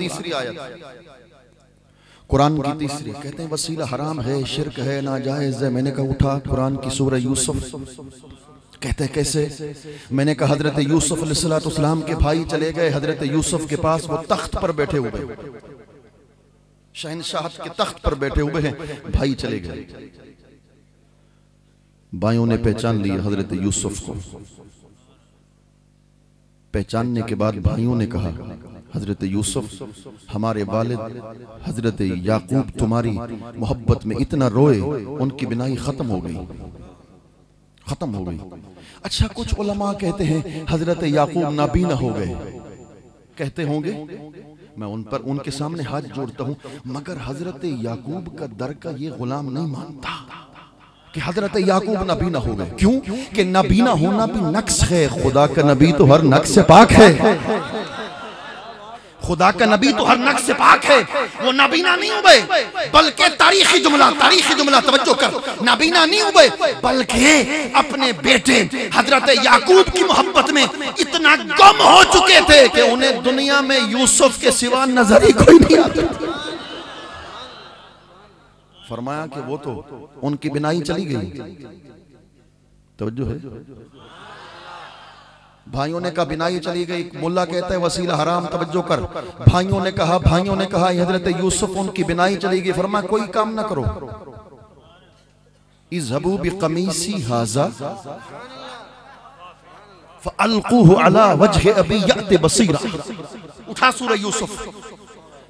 तीसरी आयत, कुरान की तीसरी। कहते हैं वसीला हराम है, शिर्क है, नाजायज है। मैंने कहा उठा कुरान की सूरह यूसुफ। कहते हैं कैसे? मैंने कहा हजरत यूसुफ अलैहिस्सलाम के भाई चले गए हजरत यूसुफ के पास, वो तख्त पर बैठे हुए, शहनशाह के तख्त पर बैठे हुए हैं, भाई चले गए। भाइयों ने पहचान लिया हजरत यूसुफ को। पहचानने के बाद भाइयों ने कहा हजरत यूसुफ, हमारे वालिद हजरत याकूब तुम्हारी मोहब्बत में इतना रोए, उनकी बिनाई खत्म हो गई, खत्म हो गई। अच्छा, कुछ उलमा कहते हैं हजरत याकूब नाबीना हो गए, कहते होंगे, मैं उन पर उनके सामने हाथ जोड़ता हूं, मगर हजरत याकूब का दर का ये गुलाम नहीं मानता कि हजरत याकूब नबी ना हो गए। क्यों कि नबी ना होना भी नक्स है, खुदा का नबी तो हर नक्स से पाक है, खुदा का नबी तो हर नक्स से पाक है। वो नबीना नहीं हुए, बल्कि तारीखी जुमला तवज्जो कर, नबीना नहीं हुए बल्कि अपने बेटे हजरत याकूब की मोहब्बत में इतना गम हो चुके थे कि उन्हें दुनिया में यूसुफ के सिवा नजर ही कोई नहीं आता। फरमाया कि वो तो उनकी बिनाई चली गई। तवज्जो है भाइयों ने कहा बिनाई चली गई। मुल्ला कहता है वसीला हराम, तवज्जो कर। भाइयों ने कहा हजरत यूसुफ उनकी बिनाई चली गई। फरमाया कोई काम ना करो, इज़हबू बिक़मीसी हाज़ा फ़अल्क़ूहु अला वज्हि अबी यअति बसीरा। उठा सूरह यूसुफ,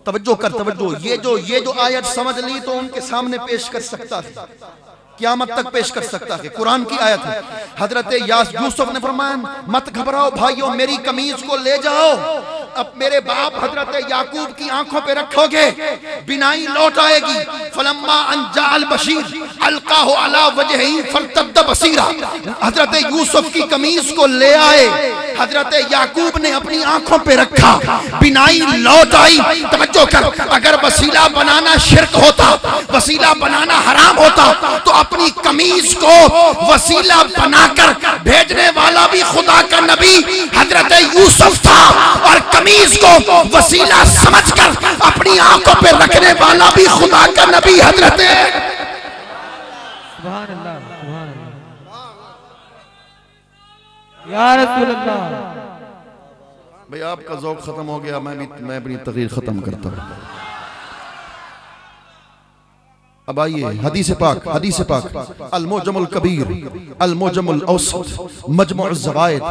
तवज्जो कर, तवज्जो। ये जो आयत समझ ली तो उनके सामने पेश कर सकता है, क़यामत तक पेश कर सकता है। कुरान की आयत है। हजरत यूसुफ ने फरमाया मत घबराओ भाइयों, मेरी कमीज को ले जाओ, अब मेरे बाप हजरत याकूब की आंखों पे रखोगे, बिनाई लौट आएगी। फलम्मा अंजाल बशीर अलकाहु अला वजही फर्तद्द बसीरा। हजरत यूसुफ की कमीज को ले आए, हजरत याकूब ने अपनी आंखों पे रखा, बिनाई लौट आई। तवज्जो कर, अगर वसीला बनाना शिर्क होता, वसीला बनाना हराम होता, तो अपनी कमीज को वसीला बनाकर भेजने वाला भी खुदा का नबी हजरत यूसुफ था, और कमीज को वसीला समझकर अपनी आंखों पे रखने वाला भी खुदा का नबी हजरत। सुभान अल्लाह, सुभान अल्लाह, या रसूल अल्लाह। भाई आपका ज़ौक़ खत्म हो गया, मैं अपनी तक़रीर खत्म करता हूँ। अब आइए हदीस पाक अल-मुअज्जमुल कबीर, अल-मुअज्जमुल औसत, मजमुअुज़ ज़वाइद,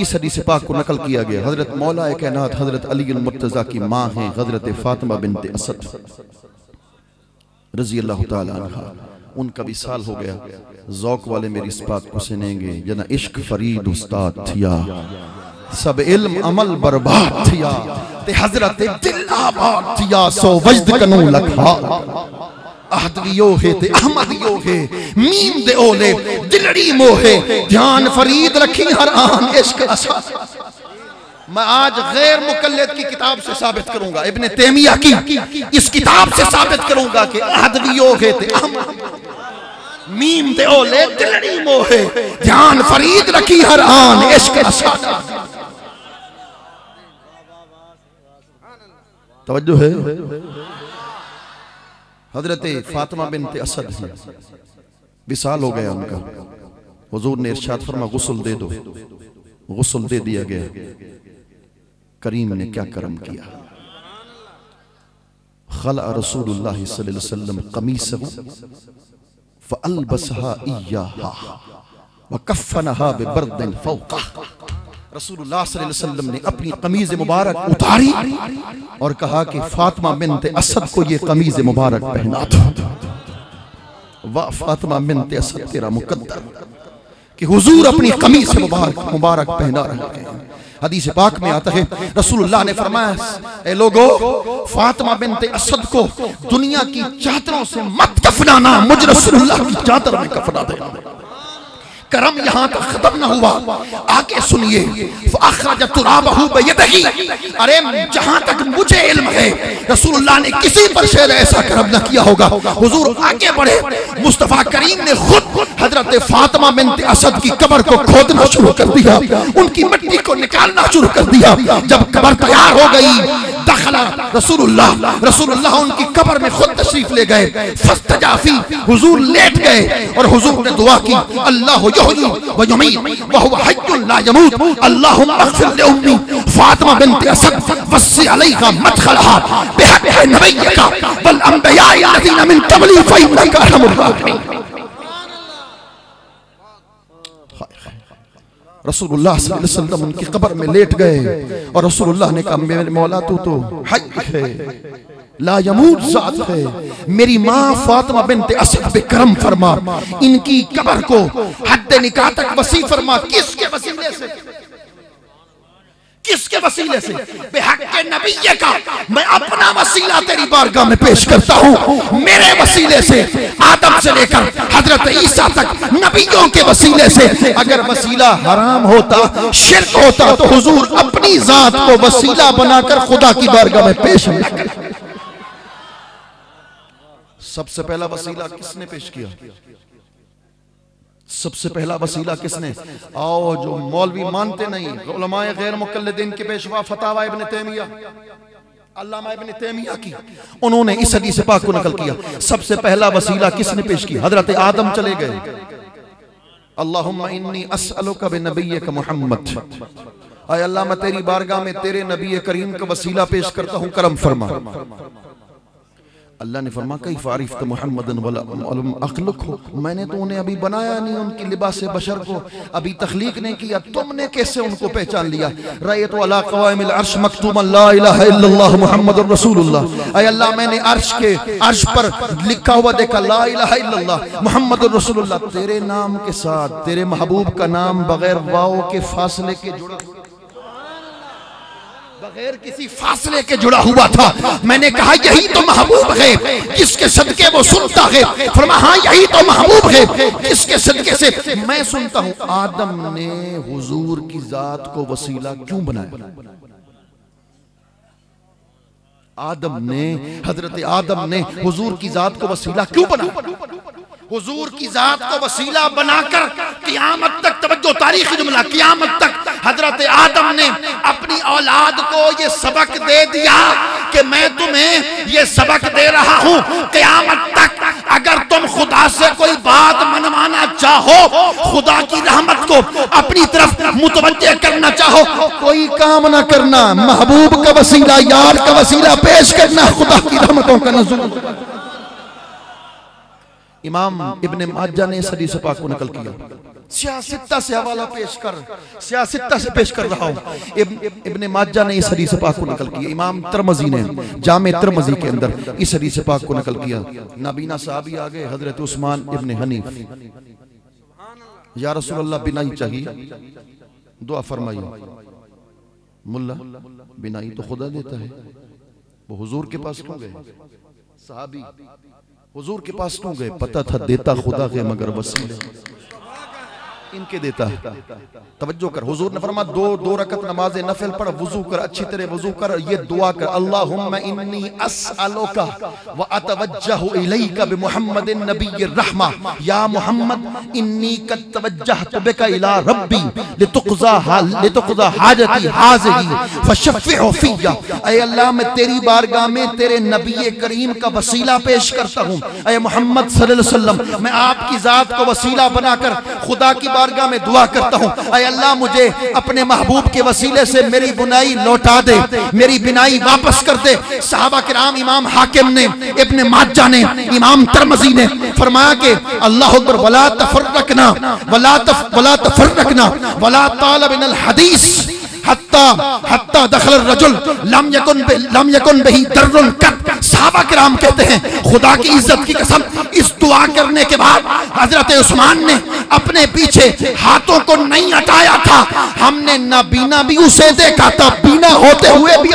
इस हदीस पाक को नकल किया गया। हजरत मौला कायनात हजरत अली मुर्तज़ा की माँ हैं हजरत फातिमा बिन्त असद रज़ी अल्लाह तआला अन्हा। उनका विसाल हो गया। ज़ौक़ वाले मेरी इस बात को सुनेंगे, जना इश्क फरीद उस्ताद थिया, सब इल्म अमल बर्बाद थिया, ते हजरत दिल आबाद थिया, सो वजद कनू लखा अहदवियो है ते अहमदियो है, मीम दे ओले दिलड़ी मोहे, ध्यान फरीद रखी हर आन इश्क असा। मैं आज गैर मुकल्लिद की किताब से साबित करूंगा, इब्ने तैमिया की इस किताब से साबित करूंगा कि अहदवियो है ते अहमद, मीम दे ओले दिलड़ी मोहे, ध्यान फरीद रखी हर आन इश्क असा। तवज्जो है। हजरत फातिमा बिन्त असद है, विसाल हो गया उनका। हुजूर ने इरशाद फरमा गुस्ल दे दो, गुस्ल दे दिया गया। करीम ने क्या करम किया। खला रसूलुल्लाह सल्लल्लाहु अलैहि वसल्लम कमीसहु फअलबसहा इय्याहा व कफ़नहा बिबर्दिन फ़ौक़ह। रसूलुल्लाह सल्लल्लाहु अलैहि वसल्लम ने अपनी कमीज मुबारक उतारी और कहा कि फातिमा बिन्त असद को ये कमीज मुबारक पहना दो। वाह फातिमा बिन्त असद तेरा मुकद्दर कि हुजूर अपनी कमीज मुबारक पहना रहे हैं। हदीस पाक में आता है रसूलुल्लाह ने फरमाया, ए लोगो, फातिमा बिन्त असद को दुनिया की चादरों से मत कफनाना, मुझ रसूलुल्लाह की चादर में कफना देना। करम यहाँ तक खत्म न हुआ, आगे सुनिए। अरे जहाँ तक मुझे इल्म है रसूलुल्लाह ने किसी पर शायद ऐसा करम न किया होगा। हुजूर आगे बढ़े, मुस्तफा करीम ने खुद हजरत फातिमा बिन्त असद की कब्र को खोदना शुरू कर दिया, उनकी मिट्टी को निकालना शुरू कर दिया। जब कब्र तैयार हो गई, दखला रसूलुल्लाह उनकी कब्र में खुद तशरीफ ले गए। फस्तजाफी, हुजूर लेट गए और हुजूर ने दुआ की, अल्लाहु युहयी व युमीत व हुवा हय्युन ला यमूत, अल्लाहुम्मा अग़फिर li उम्मी फातिमा बिन्त असद वस्सी अलैहा मदखलहा बिहक़्क़ि नबिय्यका वल अंबिया'i अल्लज़ीना मिन क़बली फ़इन्नका अरहमुर राहिमीन। रसूलुल्लाह सल्लल्लाहु अलैहि वसल्लम उनकी कब्र में लेट गए और रसूलुल्लाह ने कहा, मेरे मौला तू तो हय है, ला यमूत ज़ात है, मेरी माँ फातिमा बिन्त असद पे करम फरमा, इनकी कब्र को हद निकाह तक वसी फरमा। किसके वसीले से? किसके वसीले से? बेहक़्क़े नबिय्य का मैं अपना वसीला तेरी बारगाह में पेश करता हूँ। मेरे वसीले से आदम से लेकर हजरत ईसा तक नबियों के वसीले से अगर वसीला हराम होता, शिर्क होता, तो हुजूर अपनी जात को वसीला बनाकर खुदा की बारगाह में पेश न करते। सबसे पहला वसीला किसने पेश किया? सबसे पहला वसीला किसने? आओ जो मौलवी मानते नहीं, उलमाए गैर मुक़ल्लिदीन के पेशवा फतावा इब्न तैमिया, अल्लामा इब्न तैमिया की, उन्होंने इस हदीस पाक को नकल किया। सबसे पहला वसीला किसने पेश किया? हजरत आदम चले गए, अल्लाहुम्मा इन्नी अस्अलुका बिनबिय्यिका मुहम्मद, आय अल्लाह मैं तेरी बारगाह में तेरे नबी करीम का वसीला पेश करता हूँ, करम फरमा। अल्लाह ने फरमा, कई फारिफ तो मोहम्मदन वलम अखलुक हो, मैंने तो उन्हें अभी बनाया नहीं, उनकी लिबास बशर को अभी तख्लीक नहीं किया, तुमने कैसे उनको पहचान लिया? रअयतु तो अला क़वाइमिल अर्श मक्तूबन ला इलाहा इल्लल्लाह मुहम्मदुर रसूलुल्लाह, अय अल्लाह मैंने अर्श पर लिखा हुआ देखा, ला इलाहा इल्लल्लाह मुहम्मदुर रसूलुल्लाह, तेरे नाम के साथ तेरे महबूब का नाम बगैर वाओ के फासले के जुड़ा, बगैर किसी फासले के जुड़ा हुआ था। मैंने कहा यही तो महबूब है जिसके सदके वो सुनता है। फरमा हाँ यही तो महबूब है जिसके सदके से मैं सुनता हूं। आदम ने हुजूर की जात को वसीला क्यों बनाया? हजरत आदम ने हुजूर की जात को वसीला क्यों बनाया? हुजूर की जात को वसीला बनाकर क़यामत तक, तवज्जो तारीखी जुमला, क़यामत तक हजरत आदम ने अपनी औलाद को ये सबक दे दिया कि मैं तुम्हें ये सबक दे रहा हूं, क़यामत तक अगर तुम खुदा से कोई बात मनवाना चाहो, खुदा की रहमत को अपनी तरफ मुतवज्जे करना चाहो, कोई काम ना करना, महबूब का वसीला, यार का वसीला पेश करना, खुदा की रहमतों का नुज़ूल। इमाम इब्ने माजा ने इस हदीस पाक को नकल किया। सियासत्ता से हवाला सियासत्ता से पेश कर रहा हूं। इब्ने माजा ने इस हदीस पाक को नकल किया। इमाम तिरमिज़ी ने जामे तिरमिज़ी के अंदर इस हदीस पाक को नकल किया। नाबीना साहबी आ गए, हजरत उस्मान इब्ने हनीफ, या रसूलल्लाह बिनाई चाहिए, दुआ फरमाइए। मुल्ला बिनाई तो खुदा देता है, वो हुजूर के पास क्यों गए? साहबी हुजूर के पास क्यों गए? पता था देता खुदा के मगर वसीले इनके देता है। तवज्जो कर, हुजूर ने फरमाया दो रकत नमाज नफिल पढ़, वुजू कर, अच्छी तरह वुजू कर, ये दुआ कर, अल्लाहुम्मा इन्नी अस्अलुका व अतवज्जहु इलैका बिमुहम्मदिन नबिय्यिर रहमा, या मोहम्मद इन्नी कद तवज्जहतु बिका इला रब्बी लितुक़ज़ा हाजती हाज़िही फशफ़िअ फ़िय्या। ऐ अल्लाह मैं तेरी बारगाह में तेरे नबी करीम का वसीला पेश करता हूँ। ऐ मोहम्मद सल्लल्लाहु अलैहि वसल्लम मैं आपकी ज़ात को वसीला बनाकर खुदा की बारगाह में दुआ करता हूँ, ऐ अल्लाह मुझे अपने महबूब के वसीले से मेरी बुनाई लौटा दे, मेरी बिनाई वापस कर दे। सहाबा किराम, इमाम हाकिम ने, इब्ने माजा ने, इमाम तिरमिज़ी ने फरमाया कि अल्लाहु अकबर, वला तफर्रकना वला ताला बिनल हदीस हत्ता दखल रजुल लम यकुन बिही दर्रुन कत। सहाबा किराम कहते हैं खुदा की इज्जत की कसम, इस दुआ करने के बाद हजरत उस्मान ने अपने पीछे हाथों को नहीं हटाया था। हमने ना बीना भी उसे देखा था, बीना होते हुए भी